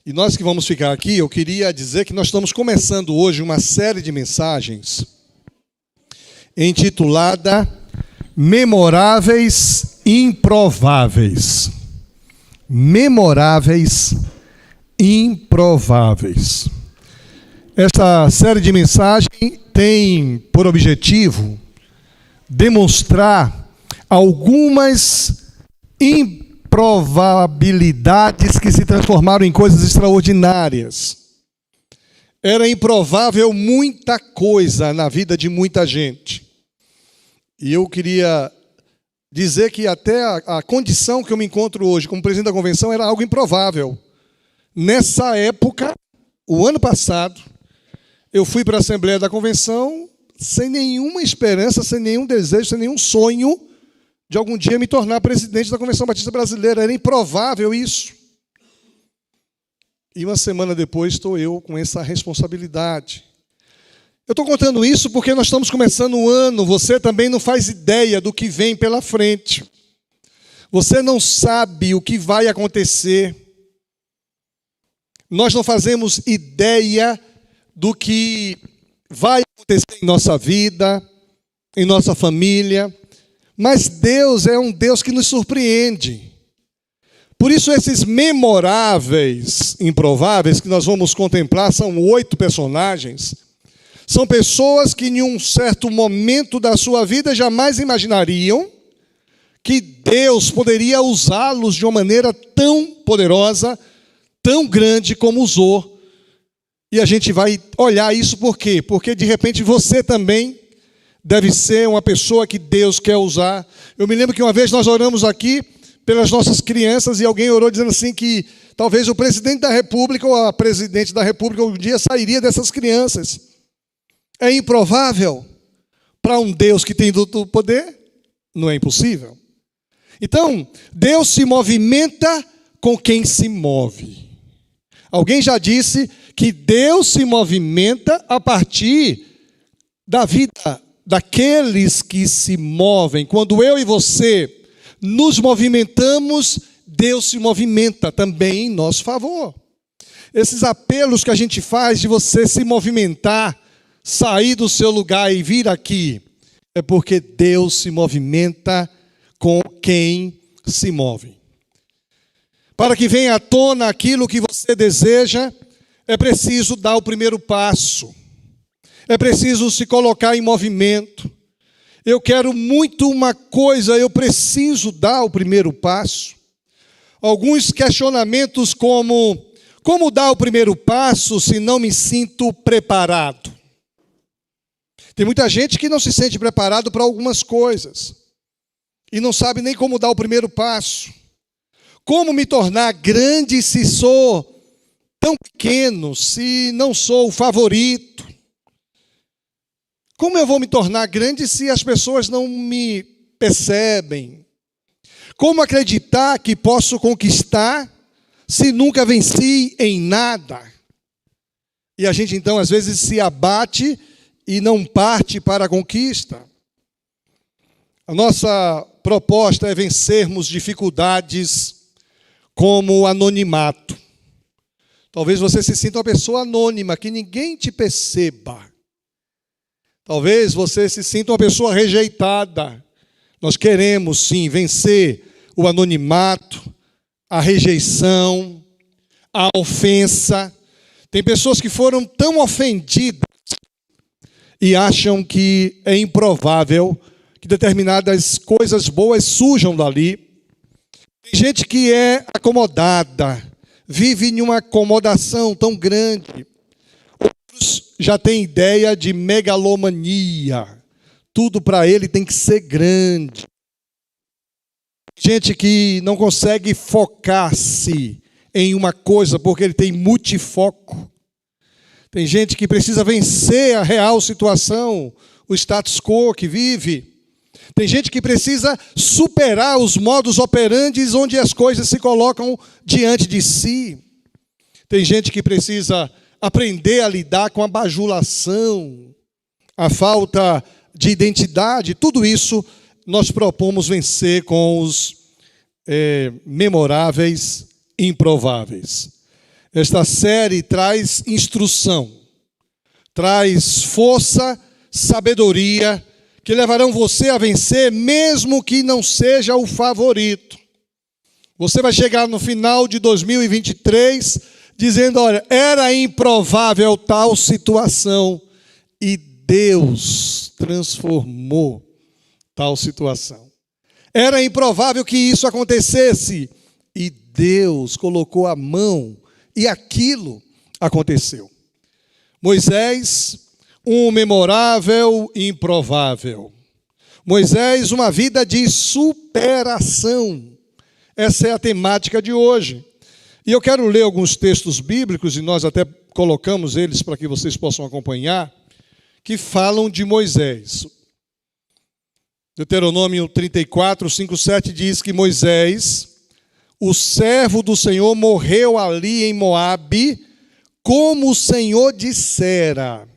E nós que vamos ficar aqui, eu queria dizer que nós estamos começando hoje uma série de mensagens intitulada Memoráveis Improváveis. Memoráveis Improváveis. Esta série de mensagens tem por objetivo demonstrar algumas improbabilidades que se transformaram em coisas extraordinárias. Era improvável muita coisa na vida de muita gente. E eu queria dizer que até a condição que eu me encontro hoje como presidente da convenção era algo improvável. Nessa época, o ano passado, eu fui para a Assembleia da Convenção sem nenhuma esperança, sem nenhum desejo, sem nenhum sonho de algum dia me tornar presidente da Convenção Batista Brasileira. Era improvável isso. E uma semana depois estou eu com essa responsabilidade. Eu estou contando isso porque nós estamos começando o ano. Você também não faz ideia do que vem pela frente. Você não sabe o que vai acontecer. Nós não fazemos ideia do que vai acontecer em nossa vida, em nossa família. Mas Deus é um Deus que nos surpreende. Por isso, esses memoráveis, improváveis, que nós vamos contemplar, são 8 personagens. São pessoas que, em um certo momento da sua vida, jamais imaginariam que Deus poderia usá-los de uma maneira tão poderosa, tão grande como usou. E a gente vai olhar isso por quê? Porque, de repente, você também deve ser uma pessoa que Deus quer usar. Eu me lembro que uma vez nós oramos aqui pelas nossas crianças e alguém orou dizendo assim que talvez o presidente da República ou a presidente da República um dia sairia dessas crianças. É improvável para um Deus que tem todo o poder? Não é impossível. Então, Deus se movimenta com quem se move. Alguém já disse que Deus se movimenta a partir da vida daqueles que se movem. Quando eu e você nos movimentamos, Deus se movimenta também em nosso favor. Esses apelos que a gente faz de você se movimentar, sair do seu lugar e vir aqui, é porque Deus se movimenta com quem se move. Para que venha à tona aquilo que você deseja, é preciso dar o primeiro passo. É preciso se colocar em movimento. Eu quero muito uma coisa, eu preciso dar o primeiro passo. Alguns questionamentos como dar o primeiro passo se não me sinto preparado? Tem muita gente que não se sente preparado para algumas coisas e não sabe nem como dar o primeiro passo. Como me tornar grande se sou tão pequeno, se não sou o favorito? Como eu vou me tornar grande se as pessoas não me percebem? Como acreditar que posso conquistar se nunca venci em nada? E a gente então às vezes se abate e não parte para a conquista. A nossa proposta é vencermos dificuldades como o anonimato. Talvez você se sinta uma pessoa anônima, que ninguém te perceba. Talvez você se sinta uma pessoa rejeitada. Nós queremos, sim, vencer o anonimato, a rejeição, a ofensa. Tem pessoas que foram tão ofendidas e acham que é improvável que determinadas coisas boas surjam dali. Tem gente que é acomodada, vive em uma acomodação tão grande. Outros já têm ideia de megalomania. Tudo para ele tem que ser grande. Gente que não consegue focar-se em uma coisa porque ele tem multifoco. Tem gente que precisa vencer a real situação, o status quo que vive. Tem gente que precisa superar os modus operandi onde as coisas se colocam diante de si. Tem gente que precisa aprender a lidar com a bajulação, a falta de identidade. Tudo isso nós propomos vencer com os memoráveis improváveis. Esta série traz instrução, traz força, sabedoria, que levarão você a vencer, mesmo que não seja o favorito. Você vai chegar no final de 2023 dizendo, olha, era improvável tal situação e Deus transformou tal situação. Era improvável que isso acontecesse e Deus colocou a mão e aquilo aconteceu. Moisés, um memorável e improvável. Moisés, uma vida de superação. Essa é a temática de hoje. E eu quero ler alguns textos bíblicos, e nós até colocamos eles para que vocês possam acompanhar, que falam de Moisés. Deuteronômio 34, 5, 7 diz que Moisés, o servo do Senhor, morreu ali em Moabe, como o Senhor dissera.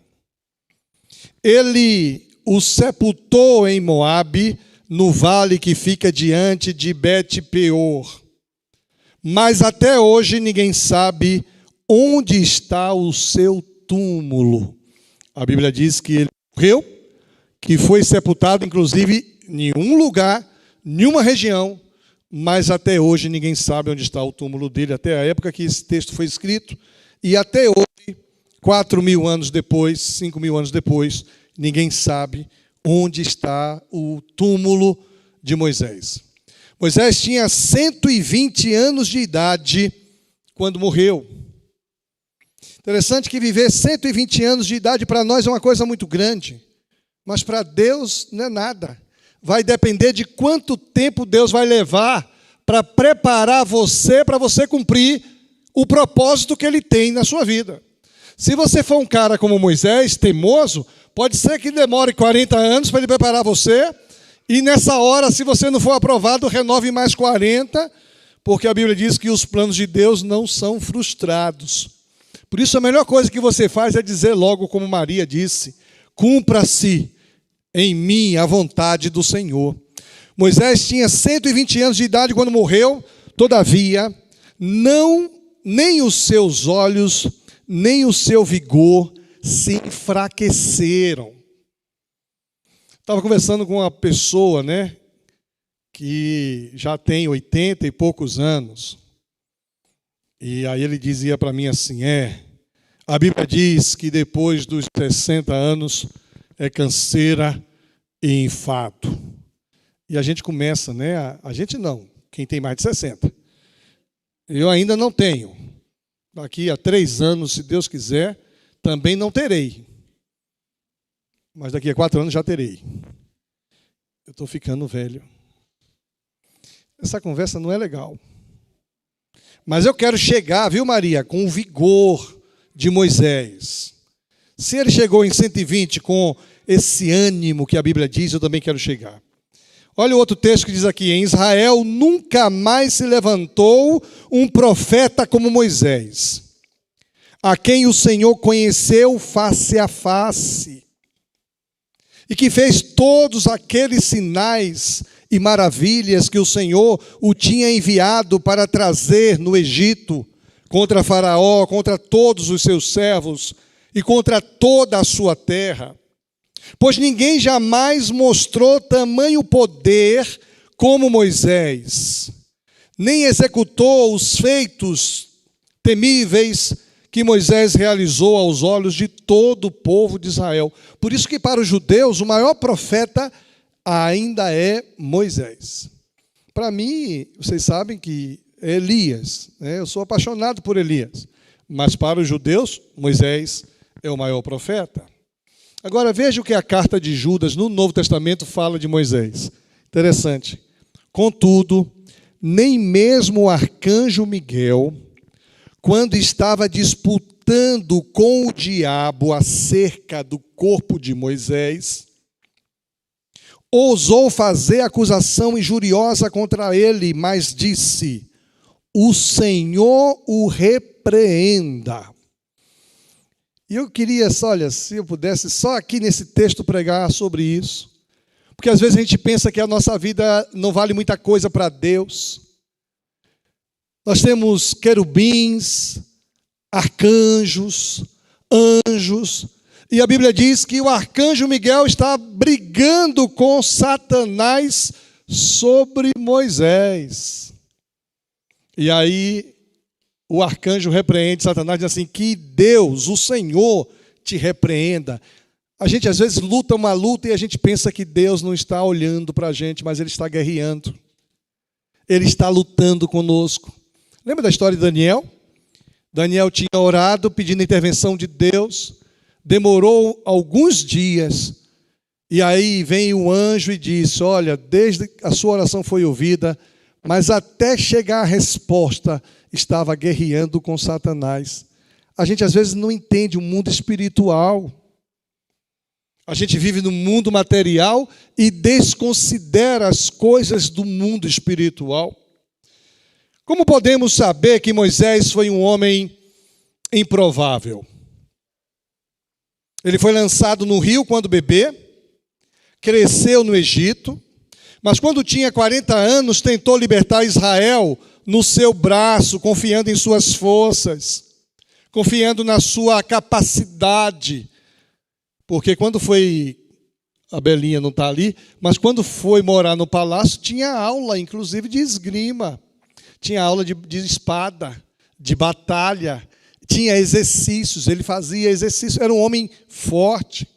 Ele o sepultou em Moabe, no vale que fica diante de Bet-peor. Mas até hoje ninguém sabe onde está o seu túmulo. A Bíblia diz que ele morreu, que foi sepultado, inclusive, em nenhum lugar, nenhuma região, mas até hoje ninguém sabe onde está o túmulo dele, até a época que esse texto foi escrito, e até hoje, 4.000 anos depois, 5.000 anos depois, ninguém sabe onde está o túmulo de Moisés. Moisés tinha 120 anos de idade quando morreu. Interessante que viver 120 anos de idade para nós é uma coisa muito grande, mas para Deus não é nada. Vai depender de quanto tempo Deus vai levar para preparar você, para você cumprir o propósito que Ele tem na sua vida. Se você for um cara como Moisés, teimoso, pode ser que demore 40 anos para Ele preparar você, e nessa hora, se você não for aprovado, renove mais 40, porque a Bíblia diz que os planos de Deus não são frustrados. Por isso, a melhor coisa que você faz é dizer logo, como Maria disse, cumpra-se em mim a vontade do Senhor. Moisés tinha 120 anos de idade quando morreu, todavia, nem os seus olhos, nem o seu vigor se enfraqueceram. Estava conversando com uma pessoa, que já tem 80 e poucos anos. E aí ele dizia para mim assim, a Bíblia diz que depois dos 60 anos é canseira e enfado. E a gente começa, a gente não, quem tem mais de 60. Eu ainda não tenho. Daqui a 3 anos, se Deus quiser, também não terei. Mas daqui a 4 anos já terei. Eu estou ficando velho. Essa conversa não é legal. Mas eu quero chegar, viu, Maria, com o vigor de Moisés. Se ele chegou em 120 com esse ânimo que a Bíblia diz, eu também quero chegar. Olha o outro texto que diz aqui, em Israel nunca mais se levantou um profeta como Moisés, a quem o Senhor conheceu face a face, e que fez todos aqueles sinais e maravilhas que o Senhor o tinha enviado para trazer no Egito, contra Faraó, contra todos os seus servos e contra toda a sua terra. Pois ninguém jamais mostrou tamanho poder como Moisés, nem executou os feitos temíveis que Moisés realizou aos olhos de todo o povo de Israel. Por isso que para os judeus o maior profeta ainda é Moisés. Para mim, vocês sabem que é Elias, eu sou apaixonado por Elias, mas para os judeus, Moisés é o maior profeta. Agora veja o que a carta de Judas no Novo Testamento fala de Moisés. Interessante. Contudo, nem mesmo o arcanjo Miguel, quando estava disputando com o diabo acerca do corpo de Moisés, ousou fazer acusação injuriosa contra ele, mas disse, o Senhor o repreenda. E eu queria, se eu pudesse, só aqui nesse texto pregar sobre isso. Porque às vezes a gente pensa que a nossa vida não vale muita coisa para Deus. Nós temos querubins, arcanjos, anjos. E a Bíblia diz que o arcanjo Miguel está brigando com Satanás sobre Moisés. E aí o arcanjo repreende Satanás, diz assim: que Deus, o Senhor, te repreenda. A gente às vezes luta uma luta e a gente pensa que Deus não está olhando para a gente, mas Ele está guerreando. Ele está lutando conosco. Lembra da história de Daniel? Daniel tinha orado pedindo a intervenção de Deus, demorou alguns dias, e aí vem o anjo e diz: olha, desde a sua oração foi ouvida, mas até chegar a resposta, estava guerreando com Satanás. A gente às vezes não entende o mundo espiritual. A gente vive no mundo material e desconsidera as coisas do mundo espiritual. Como podemos saber que Moisés foi um homem improvável? Ele foi lançado no rio quando bebê, cresceu no Egito, mas quando tinha 40 anos tentou libertar Israel no seu braço, confiando em suas forças, confiando na sua capacidade. Porque quando foi, a Belinha não está ali, mas quando foi morar no palácio, tinha aula, inclusive, de esgrima. Tinha aula de espada, de batalha, tinha exercícios, ele fazia exercícios, era um homem forte.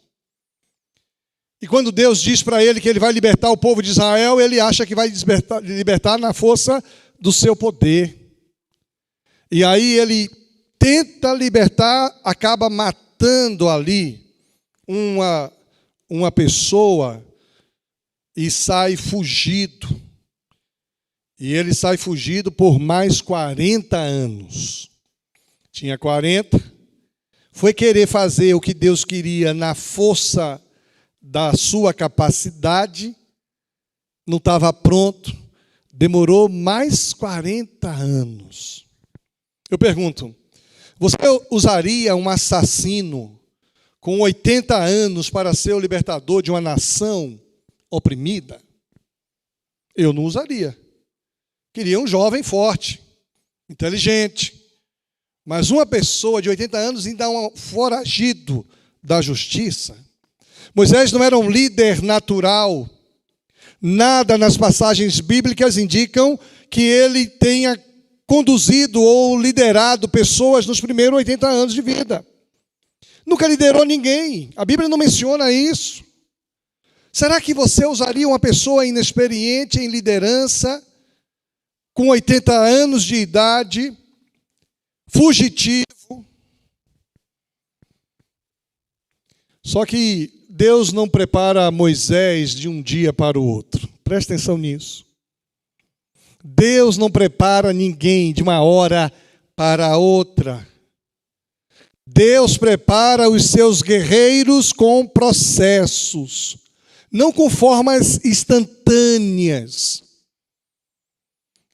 E quando Deus diz para ele que ele vai libertar o povo de Israel, ele acha que vai libertar na força do seu poder. E aí ele tenta libertar, acaba matando ali uma pessoa e sai fugido. E ele sai fugido por mais 40 anos. Tinha 40, foi querer fazer o que Deus queria na força da sua capacidade, não estava pronto, demorou mais 40 anos. Eu pergunto, você usaria um assassino com 80 anos para ser o libertador de uma nação oprimida? Eu não usaria. Queria um jovem forte, inteligente. Mas uma pessoa de 80 anos ainda é um foragido da justiça. Moisés não era um líder natural. Nada nas passagens bíblicas indicam que ele tenha conduzido ou liderado pessoas nos primeiros 80 anos de vida. Nunca liderou ninguém. A Bíblia não menciona isso. Será que você usaria uma pessoa inexperiente em liderança, com 80 anos de idade, fugitivo? Só que Deus não prepara Moisés de um dia para o outro. Presta atenção nisso. Deus não prepara ninguém de uma hora para outra. Deus prepara os seus guerreiros com processos, não com formas instantâneas.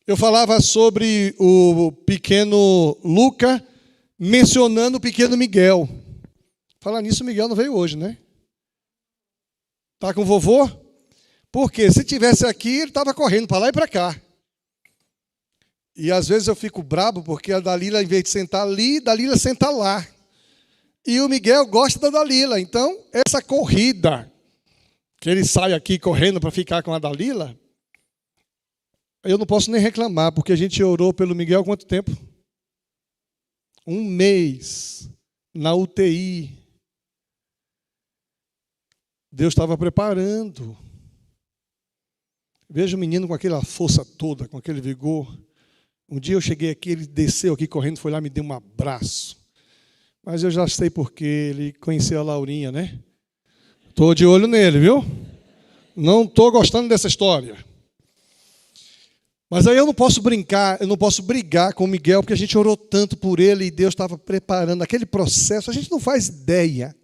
Eu falava sobre o pequeno Luca, mencionando o pequeno Miguel. Falar nisso, o Miguel não veio hoje, né? Está com o vovô? Porque se tivesse aqui, ele estava correndo para lá e para cá. E às vezes eu fico brabo, porque a Dalila, em vez de sentar ali, Dalila senta lá. E o Miguel gosta da Dalila. Então, essa corrida, que ele sai aqui correndo para ficar com a Dalila, eu não posso nem reclamar, porque a gente orou pelo Miguel há quanto tempo? 1 mês, na UTI. Deus estava preparando. Veja o menino com aquela força toda, com aquele vigor. Um dia eu cheguei aqui, ele desceu aqui correndo, foi lá, me deu um abraço. Mas eu já sei porque ele conheceu a Laurinha, né? Estou de olho nele, viu? Não estou gostando dessa história. Mas aí eu não posso brincar, eu não posso brigar com o Miguel, porque a gente orou tanto por ele e Deus estava preparando aquele processo. A gente não faz ideia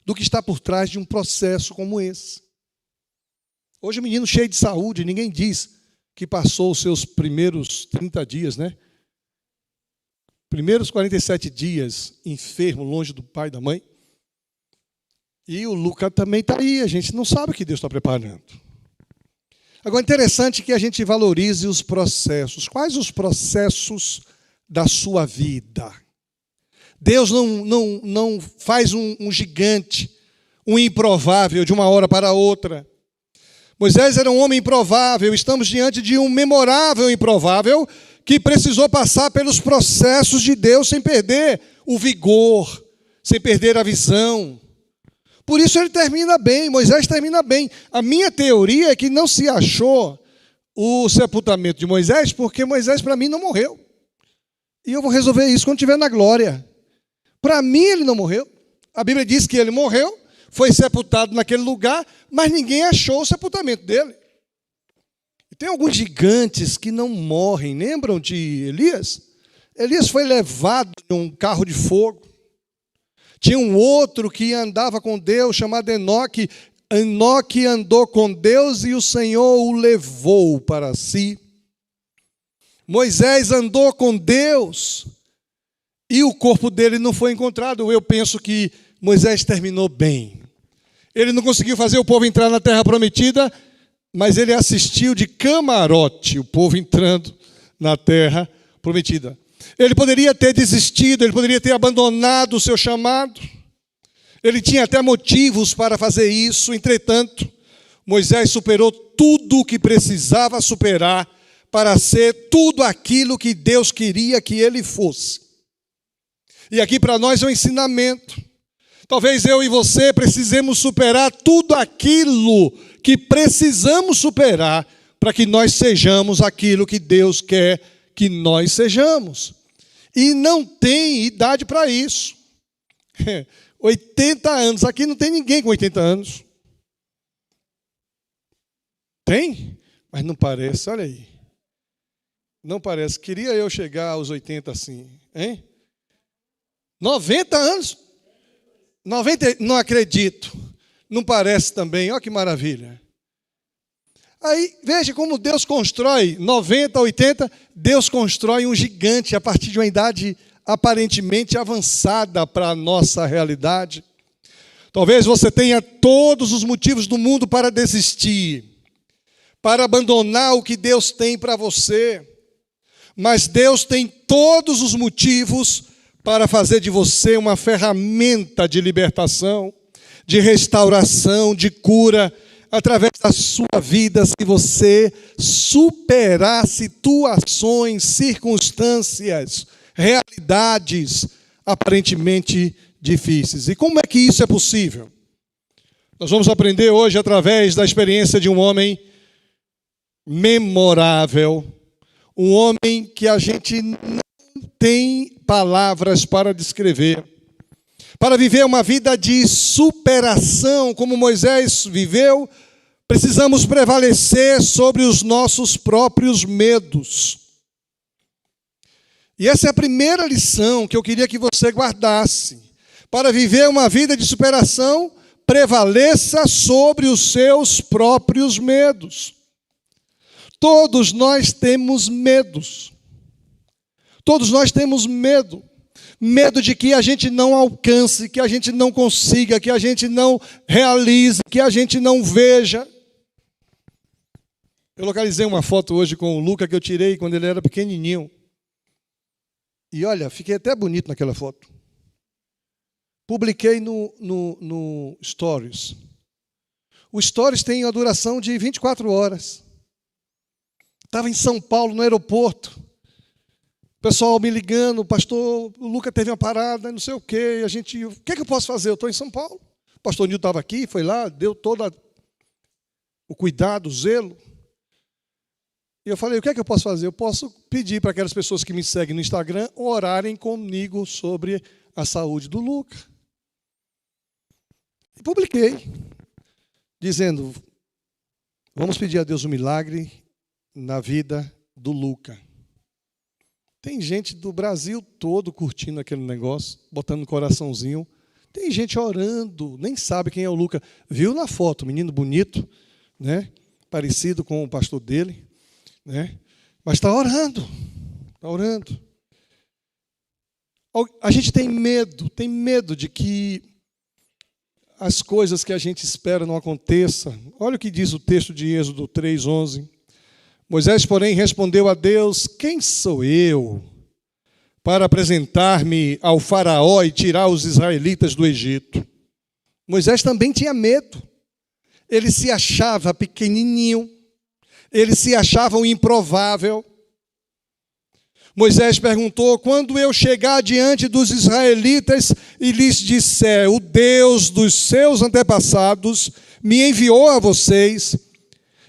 do que está por trás de um processo como esse. Hoje o menino cheio de saúde, ninguém diz que passou os seus primeiros 30 dias, né? Primeiros 47 dias enfermo, longe do pai e da mãe. E o Luca também está aí, a gente não sabe o que Deus está preparando. Agora, interessante que a gente valorize os processos. Quais os processos da sua vida? Deus não faz um gigante, um improvável de uma hora para outra. Moisés era um homem improvável, estamos diante de um memorável improvável que precisou passar pelos processos de Deus sem perder o vigor, sem perder a visão. Por isso ele termina bem, Moisés termina bem. A minha teoria é que não se achou o sepultamento de Moisés, porque Moisés para mim não morreu. E eu vou resolver isso quando estiver na glória. Para mim ele não morreu. A Bíblia diz que ele morreu, foi sepultado naquele lugar, mas ninguém achou o sepultamento dele. E tem alguns gigantes que não morrem. Lembram de Elias? Elias foi levado em um carro de fogo. Tinha um outro que andava com Deus, chamado Enoque. Enoque andou com Deus e o Senhor o levou para si. Moisés andou com Deus e o corpo dele não foi encontrado. Eu penso que Moisés terminou bem. Ele não conseguiu fazer o povo entrar na terra prometida, mas ele assistiu de camarote o povo entrando na terra prometida. Ele poderia ter desistido, ele poderia ter abandonado o seu chamado. Ele tinha até motivos para fazer isso. Entretanto, Moisés superou tudo o que precisava superar para ser tudo aquilo que Deus queria que ele fosse. E aqui para nós é um ensinamento. Talvez eu e você precisemos superar tudo aquilo que precisamos superar para que nós sejamos aquilo que Deus quer que nós sejamos. E não tem idade para isso. 80 anos. Aqui não tem ninguém com 80 anos. Tem? Mas não parece, olha aí. Não parece. Queria eu chegar aos 80 assim, hein? 90 anos? 90, não acredito. Não parece também, olha que maravilha. Aí, veja como Deus constrói, 90, 80, Deus constrói um gigante a partir de uma idade aparentemente avançada para a nossa realidade. Talvez você tenha todos os motivos do mundo para desistir, para abandonar o que Deus tem para você, mas Deus tem todos os motivos para fazer de você uma ferramenta de libertação, de restauração, de cura, através da sua vida, se você superar situações, circunstâncias, realidades aparentemente difíceis. E como é que isso é possível? Nós vamos aprender hoje através da experiência de um homem memorável, um homem que a gente não tem palavras para descrever. Para viver uma vida de superação, como Moisés viveu, precisamos prevalecer sobre os nossos próprios medos. E essa é a primeira lição que eu queria que você guardasse. Para viver uma vida de superação, prevaleça sobre os seus próprios medos. Todos nós temos medos. Todos nós temos medo. Medo de que a gente não alcance, que a gente não consiga, que a gente não realize, que a gente não veja. Eu localizei uma foto hoje com o Luca que eu tirei quando ele era pequenininho. E olha, fiquei até bonito naquela foto. Publiquei no Stories. O Stories tem a duração de 24 horas. Estava em São Paulo, no aeroporto. O pessoal me ligando, pastor, o Luca teve uma parada, não sei o quê. E a gente, o que é que eu posso fazer? Eu estou em São Paulo. O pastor Nil estava aqui, foi lá, deu todo o cuidado, o zelo. E eu falei, o que é que eu posso fazer? Eu posso pedir para aquelas pessoas que me seguem no Instagram orarem comigo sobre a saúde do Luca. E publiquei, dizendo, vamos pedir a Deus um milagre na vida do Luca. Tem gente do Brasil todo curtindo aquele negócio, botando no coraçãozinho. Tem gente orando, nem sabe quem é o Luca. Viu na foto, menino bonito, né? Parecido com o pastor dele, né? Mas está orando, está orando. A gente tem medo de que as coisas que a gente espera não aconteçam. Olha o que diz o texto de Êxodo 3:11. Moisés, porém, respondeu a Deus, quem sou eu para apresentar-me ao faraó e tirar os israelitas do Egito. Moisés também tinha medo. Ele se achava pequenininho. Ele se achava um improvável. Moisés perguntou: quando eu chegar diante dos israelitas e lhes disser, o Deus dos seus antepassados me enviou a vocês,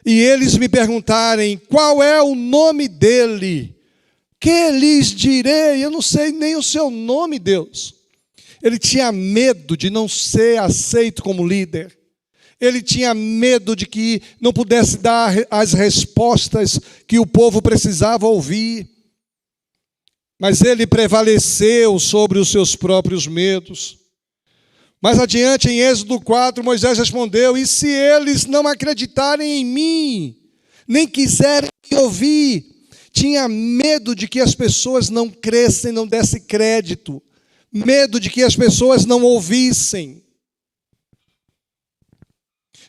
e eles me perguntarem qual é o nome dele, que lhes direi? Eu não sei nem o seu nome, Deus. Ele tinha medo de não ser aceito como líder. Ele tinha medo de que não pudesse dar as respostas que o povo precisava ouvir. Mas ele prevaleceu sobre os seus próprios medos. Mais adiante, em Êxodo 4, Moisés respondeu: e se eles não acreditarem em mim, nem quiserem me ouvir? Tinha medo de que as pessoas não crescem, não dessem crédito. Medo de que as pessoas não ouvissem.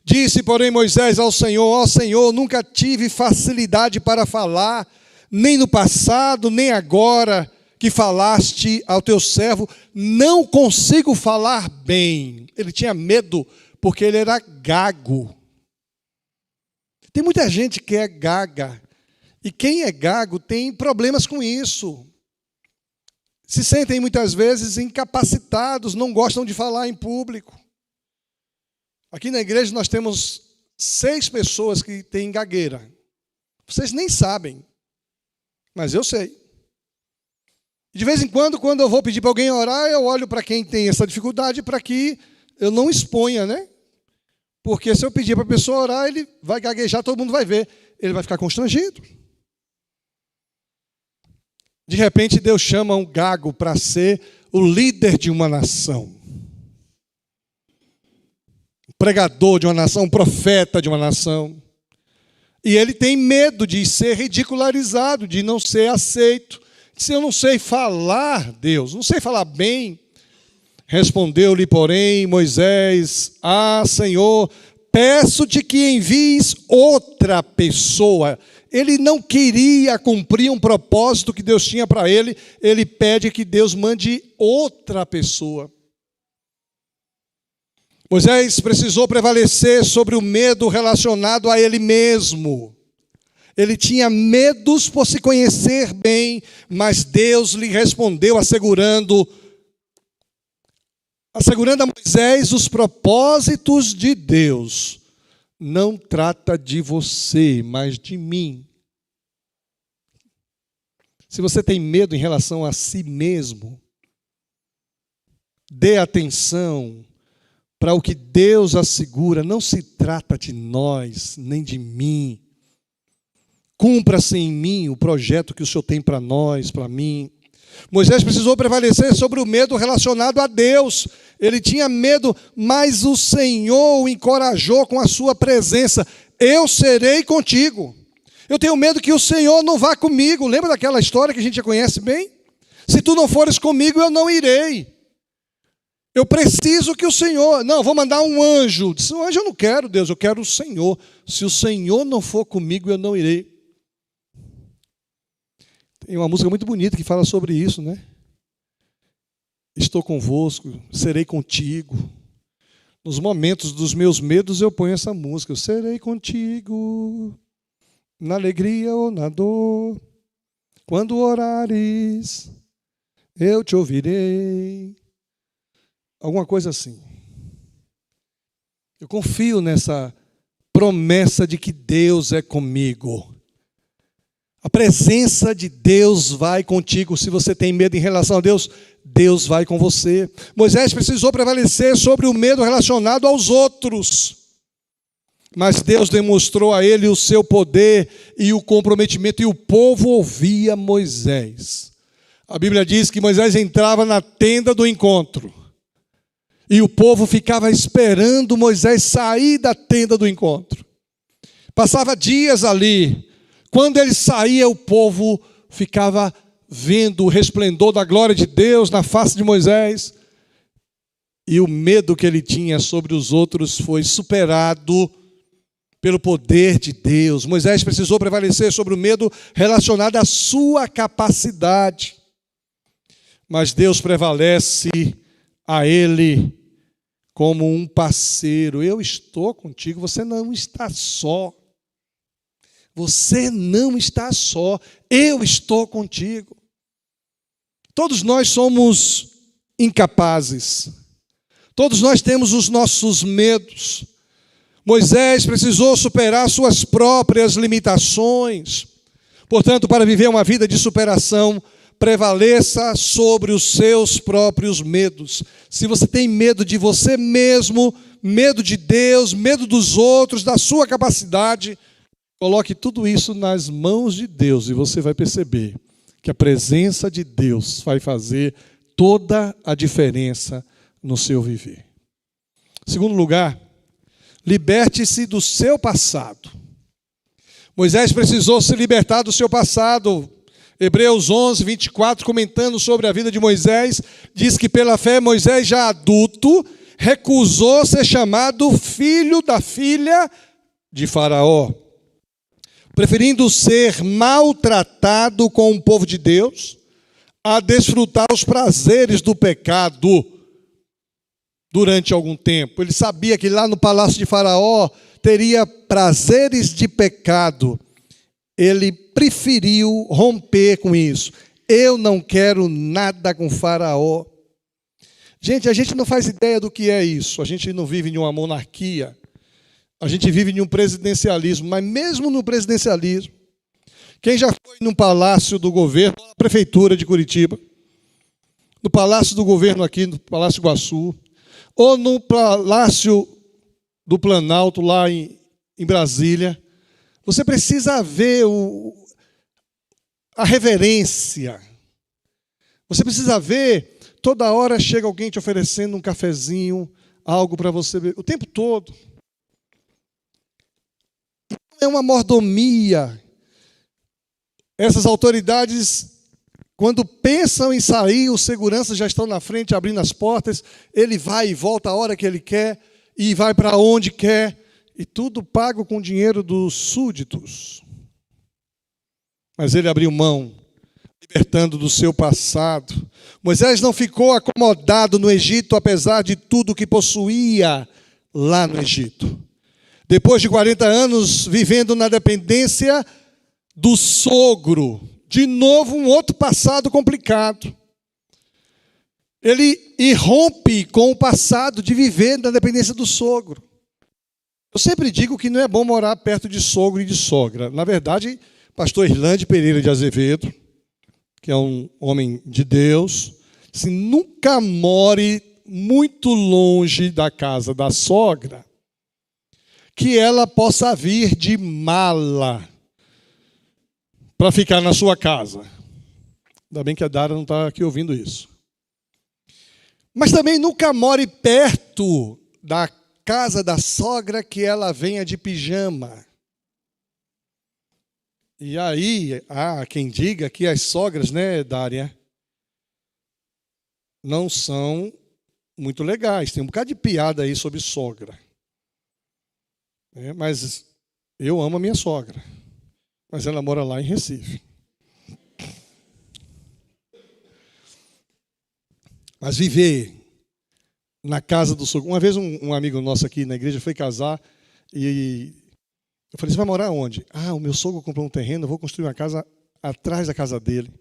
Disse, porém, Moisés ao Senhor: ó Senhor, nunca tive facilidade para falar, nem no passado, nem agora que falaste ao teu servo, não consigo falar bem. Ele tinha medo porque ele era gago. Tem muita gente que é gaga, e quem é gago tem problemas com isso. Se sentem muitas vezes incapacitados, não gostam de falar em público. Aqui na igreja nós temos 6 pessoas que têm gagueira. Vocês nem sabem, mas eu sei. De vez em quando eu vou pedir para alguém orar, eu olho para quem tem essa dificuldade para que eu não exponha, né? Porque se eu pedir para a pessoa orar, ele vai gaguejar, todo mundo vai ver. Ele vai ficar constrangido. De repente, Deus chama um gago para ser o líder de uma nação. Um pregador de uma nação, um profeta de uma nação. E ele tem medo de ser ridicularizado, de não ser aceito. Se eu não sei falar, Deus, não sei falar bem. Respondeu-lhe, porém, Moisés: ah, Senhor, peço-te que envies outra pessoa. Ele não queria cumprir um propósito que Deus tinha para ele. Ele pede que Deus mande outra pessoa. Moisés precisou prevalecer sobre o medo relacionado a ele mesmo. Ele tinha medos por se conhecer bem, mas Deus lhe respondeu assegurando a Moisés os propósitos de Deus. Não trata de você, mas de mim. Se você tem medo em relação a si mesmo, dê atenção para o que Deus assegura. Não se trata de nós, nem de mim. Cumpra-se em mim o projeto que o Senhor tem para nós, para mim. Moisés precisou prevalecer sobre o medo relacionado a Deus. Ele tinha medo, mas o Senhor o encorajou com a sua presença. Eu serei contigo. Eu tenho medo que o Senhor não vá comigo. Lembra daquela história que a gente já conhece bem? Se tu não fores comigo, eu não irei. Eu preciso que o Senhor... Não, vou mandar um anjo. Disse, um anjo eu não quero, Deus, eu quero o Senhor. Se o Senhor não for comigo, eu não irei. Tem uma música muito bonita que fala sobre isso, né? Estou convosco, serei contigo. Nos momentos dos meus medos eu ponho essa música. Eu serei contigo, na alegria ou na dor. Quando orares, eu te ouvirei. Alguma coisa assim. Eu confio nessa promessa de que Deus é comigo. A presença de Deus vai contigo. Se você tem medo em relação a Deus, Deus vai com você. Moisés precisou prevalecer sobre o medo relacionado aos outros. Mas Deus demonstrou a ele o seu poder e o comprometimento, e o povo ouvia Moisés. A Bíblia diz que Moisés entrava na tenda do encontro, e o povo ficava esperando Moisés sair da tenda do encontro. Passava dias ali. Quando ele saía, o povo ficava vendo o resplendor da glória de Deus na face de Moisés. E o medo que ele tinha sobre os outros foi superado pelo poder de Deus. Moisés precisou prevalecer sobre o medo relacionado à sua capacidade. mas Deus prevalece a ele como um parceiro. Eu estou contigo, você não está só. Você não está só, eu estou contigo. Todos nós somos incapazes. Todos nós temos os nossos medos. Moisés precisou superar suas próprias limitações. Portanto, para viver uma vida de superação, prevaleça sobre os seus próprios medos. Se você tem medo de você mesmo, medo de Deus, medo dos outros, da sua capacidade, coloque tudo isso nas mãos de Deus e você vai perceber que a presença de Deus vai fazer toda a diferença no seu viver. Segundo lugar, liberte-se do seu passado. Moisés precisou se libertar do seu passado. Hebreus 11, 24, comentando sobre a vida de Moisés, diz que pela fé Moisés, já adulto, recusou ser chamado filho da filha de Faraó, preferindo ser maltratado com o povo de Deus a desfrutar os prazeres do pecado durante algum tempo. Ele sabia que lá no palácio de Faraó teria prazeres de pecado. Ele preferiu romper com isso. Eu não quero nada com Faraó. Gente, a gente não faz ideia do que é isso. A gente não vive em uma monarquia. A gente vive em um presidencialismo, mas mesmo no presidencialismo, quem já foi num palácio do governo, na prefeitura de Curitiba, no palácio do governo aqui, no Palácio Iguaçu, ou no Palácio do Planalto, lá em Brasília, você precisa ver a reverência. Você precisa ver, toda hora chega alguém te oferecendo um cafezinho, algo para você beber, o tempo todo. É uma mordomia. Essas autoridades, quando pensam em sair, os seguranças já estão na frente, abrindo as portas, ele vai e volta a hora que ele quer, e vai para onde quer, e tudo pago com o dinheiro dos súditos. Mas ele abriu mão, libertando do seu passado. Moisés não ficou acomodado no Egito, apesar de tudo que possuía lá no Egito. Depois de 40 anos vivendo na dependência do sogro, de novo um outro passado complicado. Ele irrompe com o passado de viver na dependência do sogro. Eu sempre digo que não é bom morar perto de sogro e de sogra. Na verdade, pastor Irlande Pereira de Azevedo, que é um homem de Deus, disse, nunca more muito longe da casa da sogra, que ela possa vir de mala para ficar na sua casa. Ainda bem que a Dara não está aqui ouvindo isso. Mas também nunca more perto da casa da sogra que ela venha de pijama. E aí, há quem diga que as sogras, né, Dária, não são muito legais. Tem um bocado de piada aí sobre sogra. Mas eu amo a minha sogra. Mas ela mora lá em Recife. Mas viver na casa do sogro. Uma vez um amigo nosso aqui na igreja foi casar e eu falei, você vai morar onde? O meu sogro comprou um terreno, eu vou construir uma casa atrás da casa dele.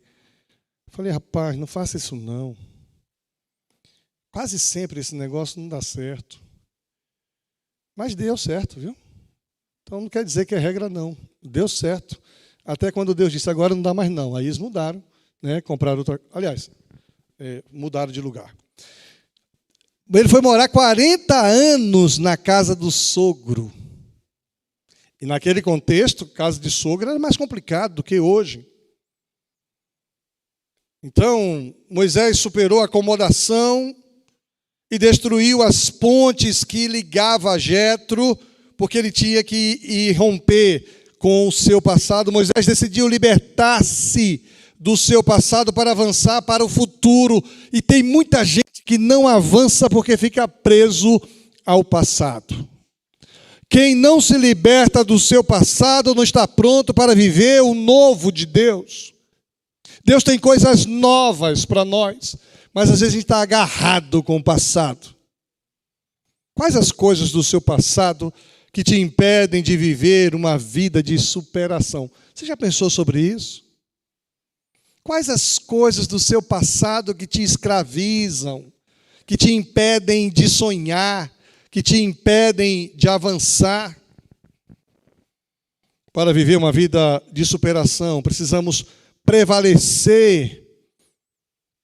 Eu falei, rapaz, não faça isso não. Quase sempre esse negócio não dá certo. Mas deu certo, viu? Então não quer dizer que é regra não. Deu certo. Até quando Deus disse, agora não dá mais não. Aí eles mudaram, né? Compraram outra. Aliás, mudaram de lugar. Ele foi morar 40 anos na casa do sogro. E naquele contexto, casa de sogro era mais complicado do que hoje. Então, Moisés superou a acomodação e destruiu as pontes que ligavam a Jetro, porque ele tinha que ir romper com o seu passado. Moisés decidiu libertar-se do seu passado para avançar para o futuro. E tem muita gente que não avança porque fica preso ao passado. Quem não se liberta do seu passado não está pronto para viver o novo de Deus. Deus tem coisas novas para nós, mas às vezes a gente está agarrado com o passado. Quais as coisas do seu passado que te impedem de viver uma vida de superação? Você já pensou sobre isso? Quais as coisas do seu passado que te escravizam, que te impedem de sonhar, que te impedem de avançar? Para viver uma vida de superação, precisamos prevalecer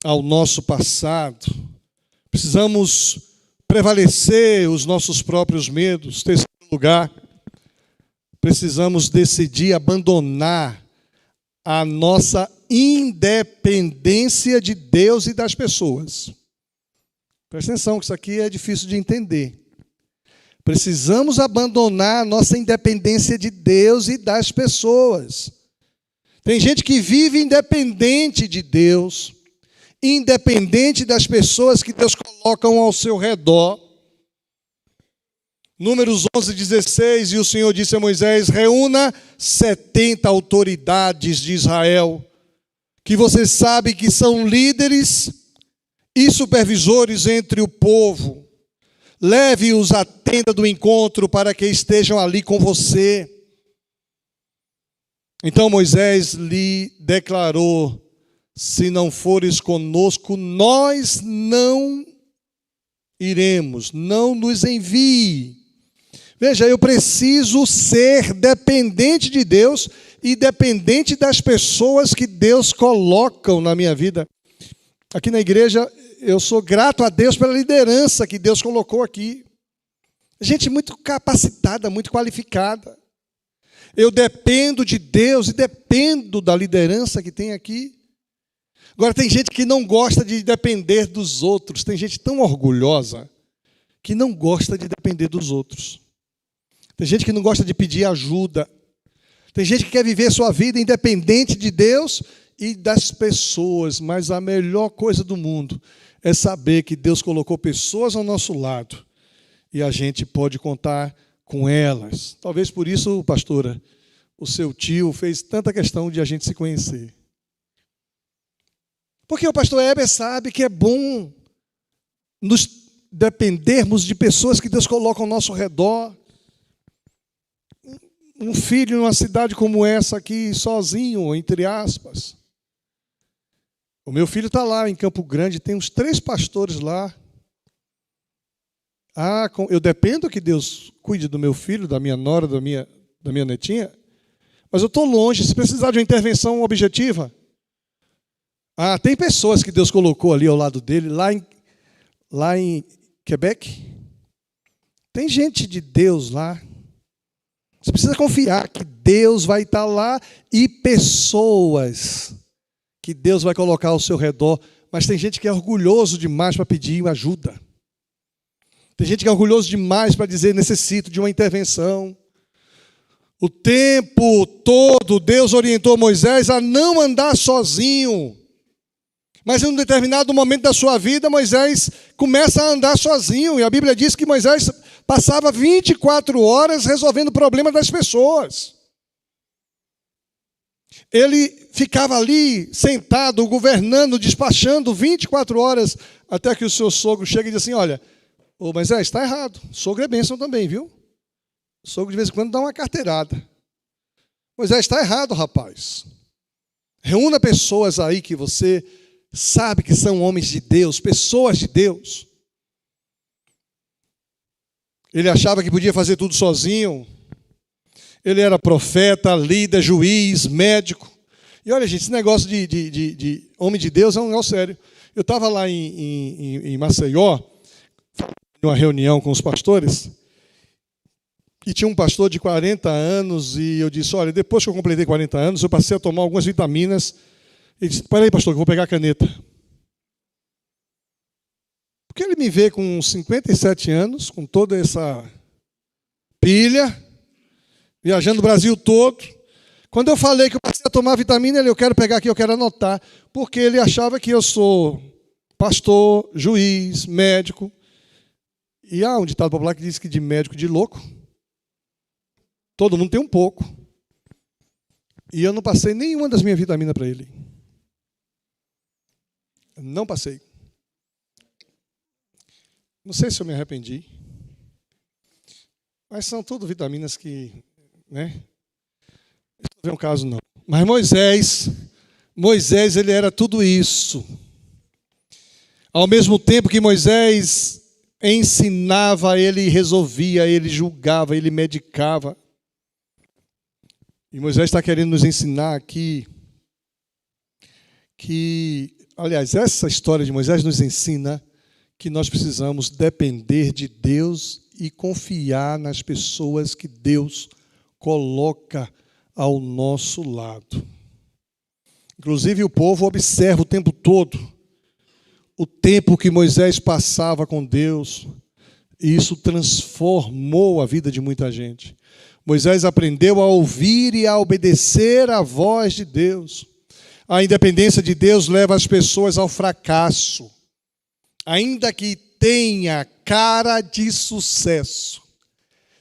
ao nosso passado. Precisamos prevalecer os nossos próprios medos. Terceiro lugar, precisamos decidir abandonar a nossa independência de Deus e das pessoas. Presta atenção, que isso aqui é difícil de entender. Precisamos abandonar a nossa independência de Deus e das pessoas. Tem gente que vive independente de Deus, independente das pessoas que Deus coloca ao seu redor. Números 11:16, e o Senhor disse a Moisés: reúna 70 autoridades de Israel, que você sabe que são líderes e supervisores entre o povo. Leve-os à tenda do encontro para que estejam ali com você. Então Moisés lhe declarou: se não fores conosco, nós não iremos, não nos envie. Veja, eu preciso ser dependente de Deus e dependente das pessoas que Deus coloca na minha vida. Aqui na igreja, eu sou grato a Deus pela liderança que Deus colocou aqui. Gente muito capacitada, muito qualificada. Eu dependo de Deus e dependo da liderança que tem aqui. Agora, tem gente que não gosta de depender dos outros. Tem gente tão orgulhosa que não gosta de depender dos outros. Tem gente que não gosta de pedir ajuda. Tem gente que quer viver sua vida independente de Deus e das pessoas. Mas a melhor coisa do mundo é saber que Deus colocou pessoas ao nosso lado e a gente pode contar com elas. Talvez por isso, pastora, o seu tio fez tanta questão de a gente se conhecer. Porque o pastor Heber sabe que é bom nos dependermos de pessoas que Deus coloca ao nosso redor. Um filho numa cidade como essa aqui, sozinho, entre aspas. O meu filho está lá em Campo Grande, tem uns 3 pastores lá. Eu dependo que Deus cuide do meu filho, da minha nora, da minha netinha, mas eu estou longe. Se precisar de uma intervenção objetiva, tem pessoas que Deus colocou ali ao lado dele, lá em Quebec. Tem gente de Deus lá. Você precisa confiar que Deus vai estar lá e pessoas que Deus vai colocar ao seu redor. Mas tem gente que é orgulhoso demais para pedir ajuda. Tem gente que é orgulhoso demais para dizer: necessito de uma intervenção. O tempo todo Deus orientou Moisés a não andar sozinho. Mas em um determinado momento da sua vida, Moisés começa a andar sozinho. E a Bíblia diz que Moisés passava 24 horas resolvendo o problema das pessoas. Ele ficava ali sentado, governando, despachando 24 horas, até que o seu sogro chega e diz assim: olha, ô Moisés, está errado. Sogro é bênção também, viu? O sogro de vez em quando dá uma carteirada. Moisés, está errado, rapaz. Reúna pessoas aí que você sabe que são homens de Deus, pessoas de Deus. Ele achava que podia fazer tudo sozinho. Ele era profeta, líder, juiz, médico. E olha, gente, esse negócio de homem de Deus é um negócio sério. Eu estava lá em Maceió, numa reunião com os pastores, e tinha um pastor de 40 anos, e eu disse: olha, depois que eu completei 40 anos, eu passei a tomar algumas vitaminas. Ele disse: espera aí, pastor, que eu vou pegar a caneta. Porque ele me vê com 57 anos, com toda essa pilha, viajando o Brasil todo. Quando eu falei que eu passei a tomar vitamina, eu quero pegar aqui, eu quero anotar. Porque ele achava que eu sou pastor, juiz, médico. E há um ditado popular que diz que de médico de louco, todo mundo tem um pouco. E eu não passei nenhuma das minhas vitaminas para ele. Não passei. Não sei se eu me arrependi. Mas são tudo vitaminas que, né? Não é um caso, não. Mas Moisés, ele era tudo isso. Ao mesmo tempo que Moisés ensinava, ele resolvia, ele julgava, ele medicava. E Moisés está querendo nos ensinar aqui que, aliás, essa história de Moisés nos ensina que nós precisamos depender de Deus e confiar nas pessoas que Deus coloca ao nosso lado. Inclusive, o povo observa o tempo todo o tempo que Moisés passava com Deus, e isso transformou a vida de muita gente. Moisés aprendeu a ouvir e a obedecer à voz de Deus. A independência de Deus leva as pessoas ao fracasso, ainda que tenha cara de sucesso.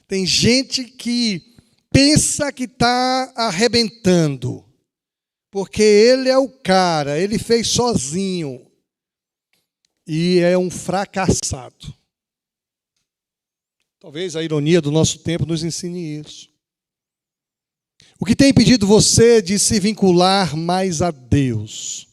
Tem gente que pensa que está arrebentando, porque ele é o cara, ele fez sozinho, e é um fracassado. Talvez a ironia do nosso tempo nos ensine isso. O que tem impedido você de se vincular mais a Deus?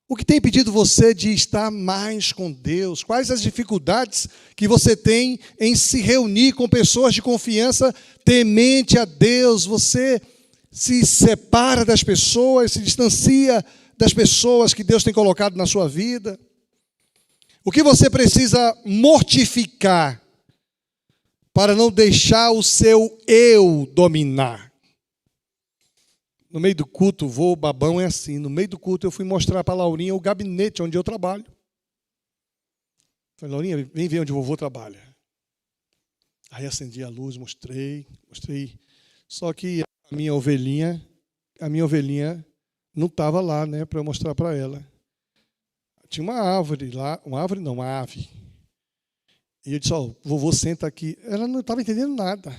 O que tem impedido você de estar mais com Deus? Quais as dificuldades que você tem em se reunir com pessoas de confiança temente a Deus? Você se separa das pessoas, se distancia das pessoas que Deus tem colocado na sua vida? O que você precisa mortificar para não deixar o seu eu dominar? No meio do culto, o babão é assim. No meio do culto, eu fui mostrar para a Laurinha o gabinete onde eu trabalho. Falei, Laurinha, vem ver onde o vovô trabalha. Aí acendi a luz, mostrei. Só que a minha ovelhinha não estava lá, né, para eu mostrar para ela. Tinha uma árvore lá, uma ave. E eu disse, vovô, senta aqui. Ela não estava entendendo nada,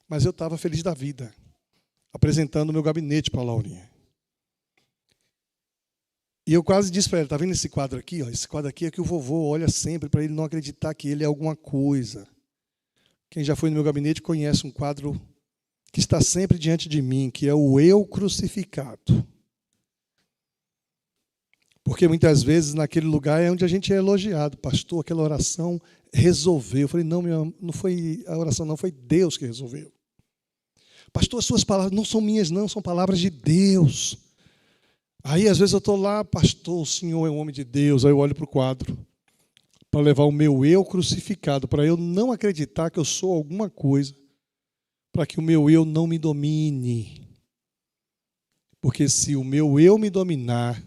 mas eu estava feliz da vida, apresentando o meu gabinete para a Laurinha. E eu quase disse para ela, está vendo esse quadro aqui? Ó, esse quadro aqui é que o vovô olha sempre para ele não acreditar que ele é alguma coisa. Quem já foi no meu gabinete conhece um quadro que está sempre diante de mim, que é o eu crucificado. Porque muitas vezes naquele lugar é onde a gente é elogiado. Pastor, aquela oração resolveu. Eu falei, não foi a oração, não, foi Deus que resolveu. Pastor, as suas palavras não são minhas, não, são palavras de Deus. Aí, às vezes, eu estou lá, pastor, o senhor é um homem de Deus. Aí eu olho para o quadro, para levar o meu eu crucificado, para eu não acreditar que eu sou alguma coisa, para que o meu eu não me domine. Porque se o meu eu me dominar,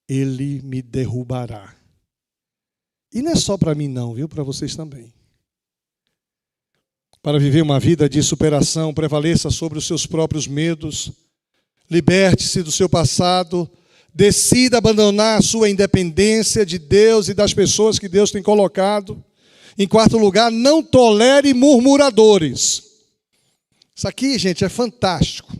ele me derrubará. E não é só para mim não, viu? Para vocês também. Para viver uma vida de superação, prevaleça sobre os seus próprios medos, liberte-se do seu passado, decida abandonar a sua independência de Deus e das pessoas que Deus tem colocado. Em quarto lugar, não tolere murmuradores. Isso aqui, gente, é fantástico.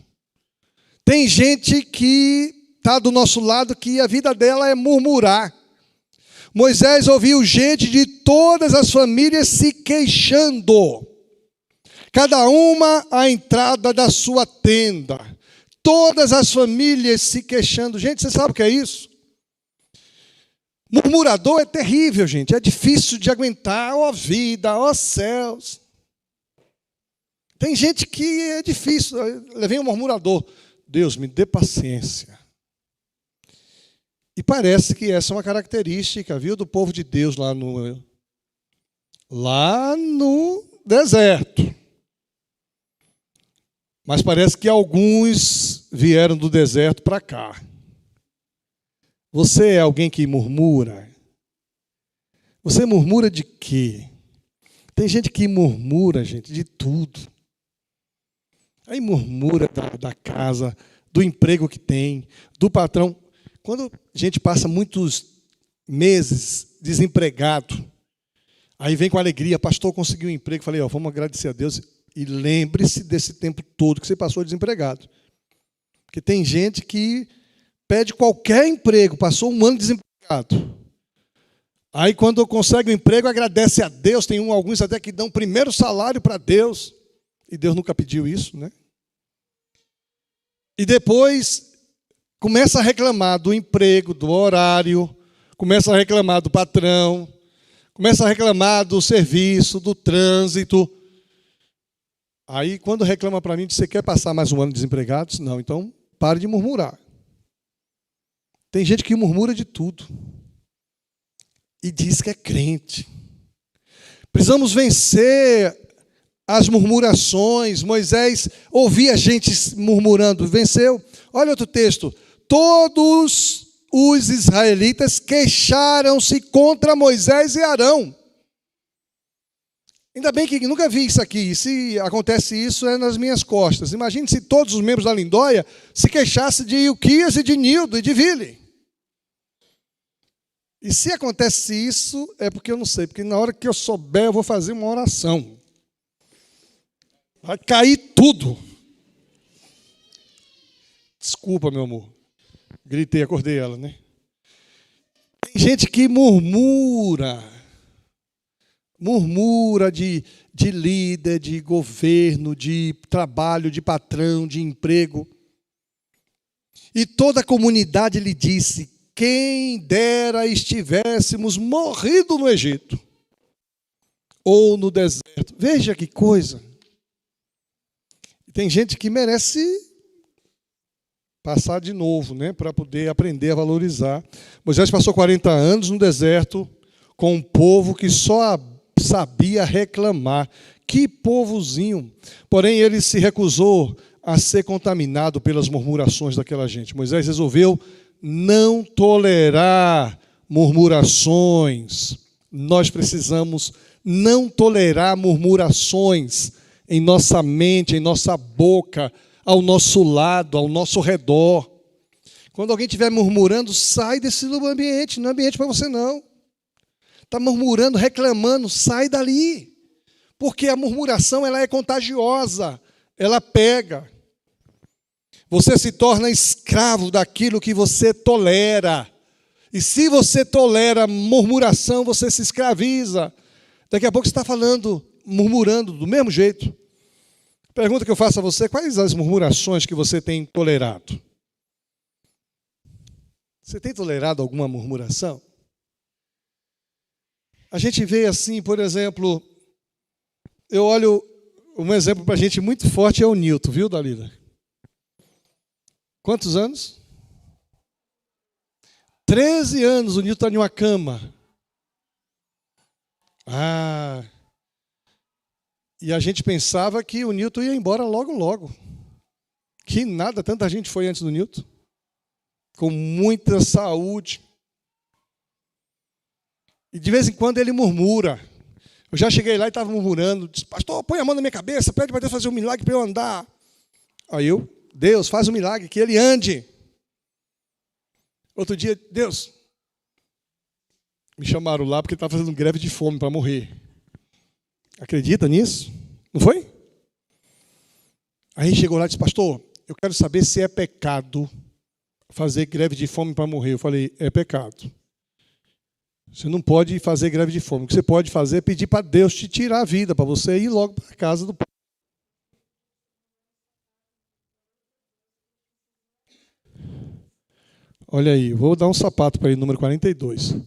Tem gente que está do nosso lado que a vida dela é murmurar. Moisés ouviu gente de todas as famílias se queixando, cada uma à entrada da sua tenda. Todas as famílias se queixando. Gente, você sabe o que é isso? Murmurador é terrível, gente. É difícil de aguentar. Ó vida, ó céus. Tem gente que é difícil. Vem um murmurador. Deus, me dê paciência. E parece que essa é uma característica, viu, do povo de Deus lá no deserto. Mas parece que alguns vieram do deserto para cá. Você é alguém que murmura? Você murmura de quê? Tem gente que murmura, gente, de tudo. Aí murmura da casa, do emprego que tem, do patrão. Quando a gente passa muitos meses desempregado, aí vem com alegria, pastor, conseguiu um emprego. Falei, vamos agradecer a Deus. E lembre-se desse tempo todo que você passou desempregado. Porque tem gente que pede qualquer emprego, passou um ano desempregado. desempregado. Aí quando consegue um emprego, agradece a Deus. Tem alguns até que dão primeiro salário para Deus. E Deus nunca pediu isso, né? E depois começa a reclamar do emprego, do horário, começa a reclamar do patrão, começa a reclamar do serviço, do trânsito. Aí quando reclama para mim, diz: você quer passar mais um ano desempregado? Diz: não, então pare de murmurar. Tem gente que murmura de tudo e diz que é crente. Precisamos vencer as murmurações. Moisés ouvia gente murmurando, venceu. Olha outro texto. Todos os israelitas queixaram-se contra Moisés e Arão. Ainda bem que nunca vi isso aqui. Se acontece isso, é nas minhas costas. Imagine se todos os membros da Lindóia se queixassem de Ilquias e de Nildo e de Vili. E se acontece isso, é porque eu não sei. Porque na hora que eu souber, eu vou fazer uma oração. Vai cair tudo. Desculpa, meu amor. Gritei, acordei ela, né? Tem gente que murmura de líder, de governo, de trabalho, de patrão, de emprego. E toda a comunidade lhe disse: quem dera estivéssemos morrido no Egito ou no deserto. Veja que coisa. Tem gente que merece passar de novo, né, para poder aprender a valorizar. Moisés passou 40 anos no deserto com um povo que só sabia reclamar. Que povozinho! Porém, ele se recusou a ser contaminado pelas murmurações daquela gente. Moisés resolveu não tolerar murmurações. Nós precisamos não tolerar murmurações em nossa mente, em nossa boca, ao nosso lado, ao nosso redor. Quando alguém estiver murmurando, sai desse ambiente, não é ambiente para você não. Está murmurando, reclamando, sai dali. Porque a murmuração ela é contagiosa, ela pega. Você se torna escravo daquilo que você tolera. E se você tolera murmuração, você se escraviza. Daqui a pouco você está falando, murmurando do mesmo jeito. Pergunta que eu faço a você: quais as murmurações que você tem tolerado? Você tem tolerado alguma murmuração? A gente vê assim, por exemplo, eu olho, um exemplo para a gente muito forte é o Nilton, viu, Dalila? Quantos anos? 13 anos o Nilton está em uma cama. E a gente pensava que o Nilton ia embora logo, logo. Que nada, tanta gente foi antes do Nilton. Com muita saúde. E de vez em quando ele murmura. Eu já cheguei lá e estava murmurando. Disse: pastor, põe a mão na minha cabeça, pede para Deus fazer um milagre para eu andar. Aí eu: Deus, faz um milagre, que ele ande. Outro dia: Deus, me chamaram lá porque estava fazendo greve de fome para morrer. Acredita nisso? Não foi? Aí chegou lá e disse: pastor, eu quero saber se é pecado fazer greve de fome para morrer. Eu falei: é pecado. Você não pode fazer greve de fome. O que você pode fazer é pedir para Deus te tirar a vida, para você ir logo para a casa do Pai. Olha aí, vou dar um sapato para ele, número 42.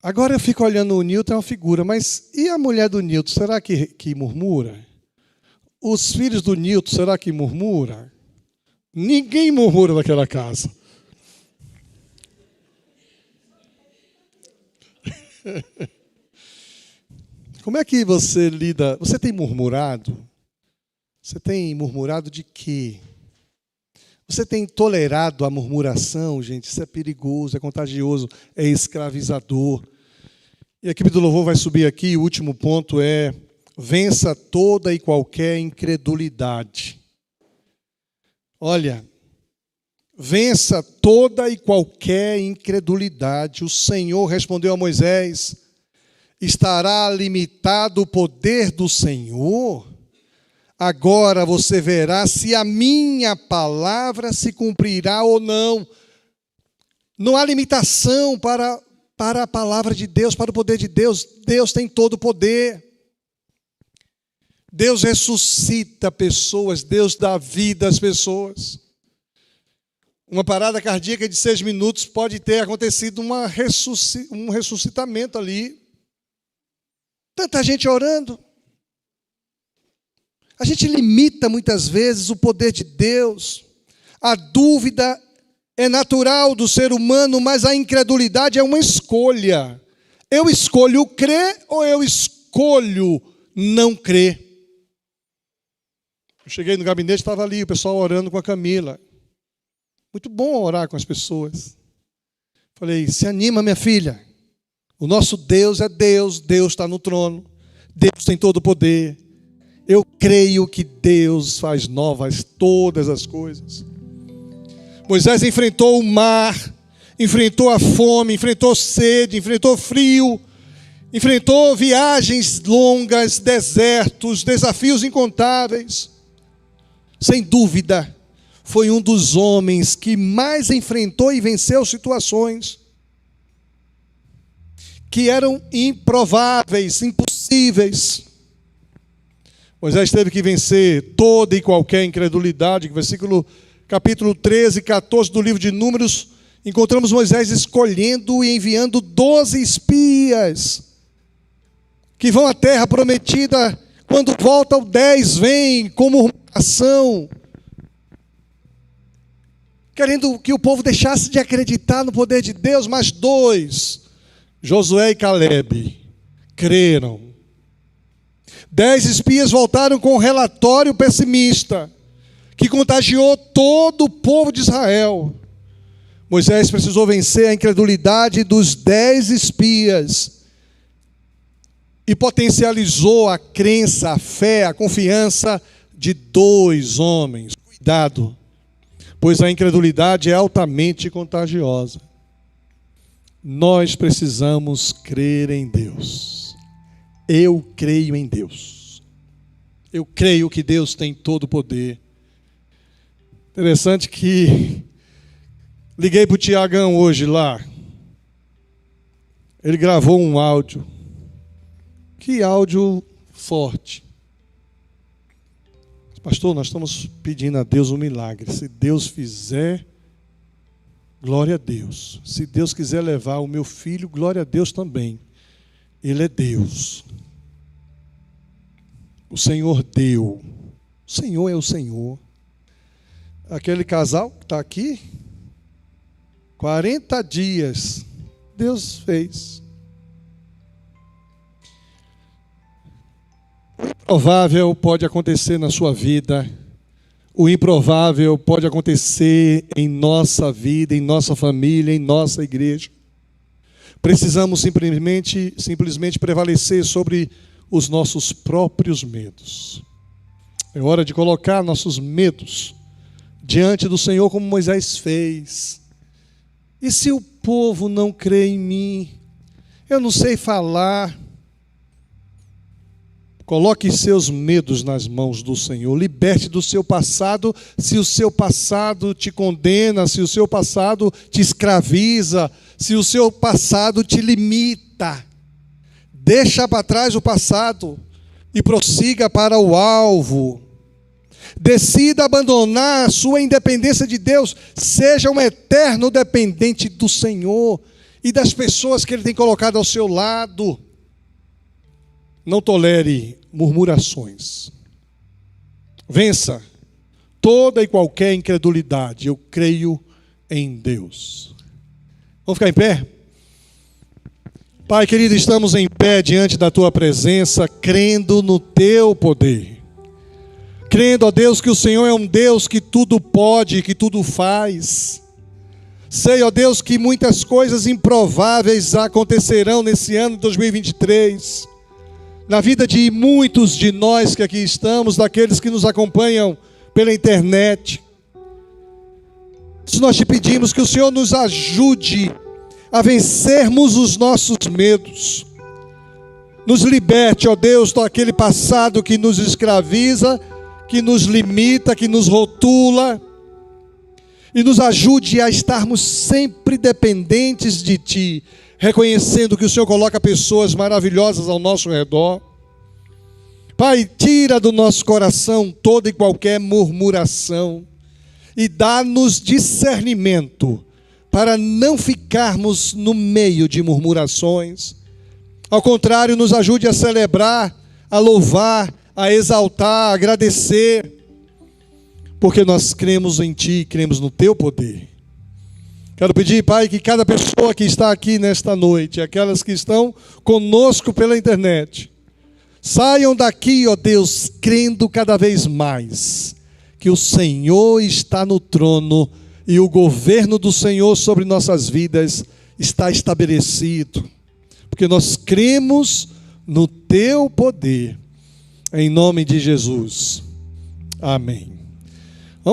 Agora eu fico olhando o Nilton, é uma figura, mas e a mulher do Nilton, será que murmura? Os filhos do Nilton, será que murmura? Ninguém murmura naquela casa. Como é que você lida? Você tem murmurado? Você tem murmurado de quê? Você tem tolerado a murmuração, gente? Isso é perigoso, é contagioso, é escravizador. E a equipe do louvor vai subir aqui. O último ponto é: vença toda e qualquer incredulidade. Olha, vença toda e qualquer incredulidade. O Senhor respondeu a Moisés: estará limitado o poder do Senhor? Agora você verá se a minha palavra se cumprirá ou não. Não há limitação para a palavra de Deus, para o poder de Deus. Deus tem todo o poder. Deus ressuscita pessoas, Deus dá vida às pessoas. Uma parada cardíaca de 6 minutos pode ter acontecido um ressuscitamento ali. Tanta gente orando. A gente limita muitas vezes o poder de Deus. A dúvida é natural do ser humano, mas a incredulidade é uma escolha. Eu escolho crer ou eu escolho não crer? Eu cheguei no gabinete, estava ali o pessoal orando com a Camila. Muito bom orar com as pessoas. Falei, se anima, minha filha. O nosso Deus é Deus, Deus está no trono. Deus tem todo o poder. Eu creio que Deus faz novas todas as coisas. Moisés enfrentou o mar, enfrentou a fome, enfrentou sede, enfrentou frio, enfrentou viagens longas, desertos, desafios incontáveis. Sem dúvida, foi um dos homens que mais enfrentou e venceu situações que eram improváveis, impossíveis. Moisés teve que vencer toda e qualquer incredulidade. Capítulo 13 e 14 do livro de Números, encontramos Moisés escolhendo e enviando 12 espias que vão à terra prometida. Quando volta, o 10 vem com murmuração, querendo que o povo deixasse de acreditar no poder de Deus, mas 2, Josué e Caleb, creram. 10 espias voltaram com um relatório pessimista, que contagiou todo o povo de Israel. Moisés precisou vencer a incredulidade dos 10 espias e potencializou a crença, a fé, a confiança de 2 homens. Cuidado, pois a incredulidade é altamente contagiosa. Nós precisamos crer em Deus. Eu creio em Deus. Eu creio que Deus tem todo o poder. Interessante que liguei para o Tiagão hoje lá. Ele gravou um áudio. Que áudio forte. Pastor, nós estamos pedindo a Deus um milagre. Se Deus fizer, glória a Deus. Se Deus quiser levar o meu filho, glória a Deus também. Ele é Deus. O Senhor deu. O Senhor é o Senhor. Aquele casal que está aqui, 40 dias, Deus fez. O improvável pode acontecer na sua vida. O improvável pode acontecer em nossa vida, em nossa família, em nossa igreja. Precisamos simplesmente prevalecer sobre os nossos próprios medos. É hora de colocar nossos medos diante do Senhor, como Moisés fez. E se o povo não crê em mim? Eu não sei falar. Coloque seus medos nas mãos do Senhor. Liberte do seu passado. Se o seu passado te condena, se o seu passado te escraviza, se o seu passado te limita, deixa para trás o passado e prossiga para o alvo. Decida abandonar a sua independência de Deus. Seja um eterno dependente do Senhor e das pessoas que Ele tem colocado ao seu lado. Não tolere murmurações. Vença toda e qualquer incredulidade. Eu creio em Deus. Vamos ficar em pé? Pai querido, estamos em pé diante da Tua presença, crendo no Teu poder. Crendo, ó Deus, que o Senhor é um Deus que tudo pode, que tudo faz. Sei, ó Deus, que muitas coisas improváveis acontecerão nesse ano de 2023. Na vida de muitos de nós que aqui estamos, daqueles que nos acompanham pela internet. Nós te pedimos que o Senhor nos ajude a vencermos os nossos medos. Nos liberte, ó Deus, daquele passado que nos escraviza, que nos limita, que nos rotula. e nos ajude a estarmos sempre dependentes de Ti, reconhecendo que o Senhor coloca pessoas maravilhosas ao nosso redor. Pai, tira do nosso coração toda e qualquer murmuração e dá-nos discernimento para não ficarmos no meio de murmurações. Ao contrário, nos ajude a celebrar, a louvar, a exaltar, a agradecer, porque nós cremos em Ti, cremos no Teu poder. Quero pedir, Pai, que cada pessoa que está aqui nesta noite, aquelas que estão conosco pela internet, saiam daqui, ó Deus, crendo cada vez mais que o Senhor está no trono e o governo do Senhor sobre nossas vidas está estabelecido, porque nós cremos no Teu poder, em nome de Jesus. Amém.